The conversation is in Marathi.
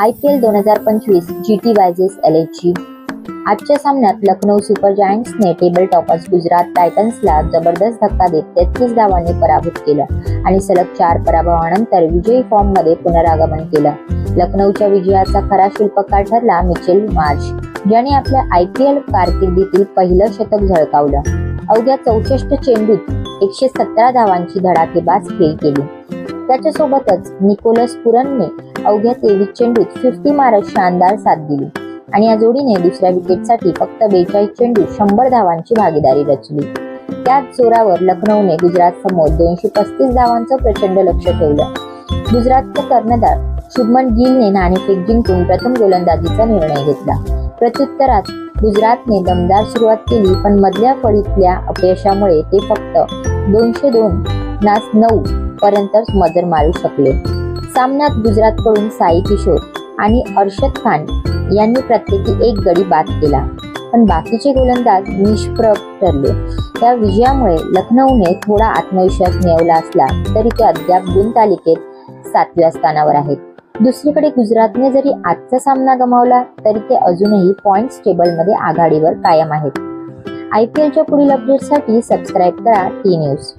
IPL 2025 GT वायजेस LHG. आजच्या सामन्यात लखनौ सुपर जायंट्सने टेबल टॉपर्स गुजरात टायटन्सला जबरदस्त धक्का देत 33 धावांनी पराभूत केलं आणि सलग 4 पराभवानंतर विजयी फॉर्ममध्ये पुनरागमन केलं. लखनौच्या विजयाचा खरा शिल्पकार ठरला मिचेल मार्श, ज्याने आपल्या IPL कारकिर्दीतील पहिलं शतक झळकावलं. अवघ्या 64 चेंडूत 117 धावांची धडाकेबाज खेळी केली. त्याच्यासोबतच निकोलस पुरनने अवघ्या 23 चेंडूत 50 मारत शानदार साथ दिली आणि या जोडीने दुसऱ्या विकेटसाठी फक्त 42 चेंडूत 100 धावांची भागीदारी रचली. त्याच जोरावर लखनौने गुजरात समोर 235 धावांचं प्रचंड लक्ष ठेवलं. गुजरातचा कर्णधार शुभमन गिलने नाणेफेक जिंकून प्रथम गोलंदाजीचा निर्णय घेतला. प्रत्युत्तरात गुजरातने दमदार सुरुवात केली, पण मधल्या फळीतल्या अपयशामुळे ते फक्त 202-9 पर्यंतच मजल मारू शकले. सामन्यात गुजरातकडून साई किशोर आणि अर्शद खान यांनी प्रत्येकी एक गडी बाद केला, पण बाकीचे गोलंदाज निष्प्रभ ठरले. या विजयामुळे लखनौने थोडा आत्मविश्वास मिळवला असला तरी ते अद्याप गुणतालिकेत 7व्या स्थानावर आहेत. दुसरीकडे गुजरातने जरी आजचा सामना गमावला तरी ते अजूनही पॉइंट्स टेबलमध्ये आघाडीवर कायम आहेत. IPLच्या पुढील अपडेट्ससाठी सबस्क्राईब करा टी न्यूज.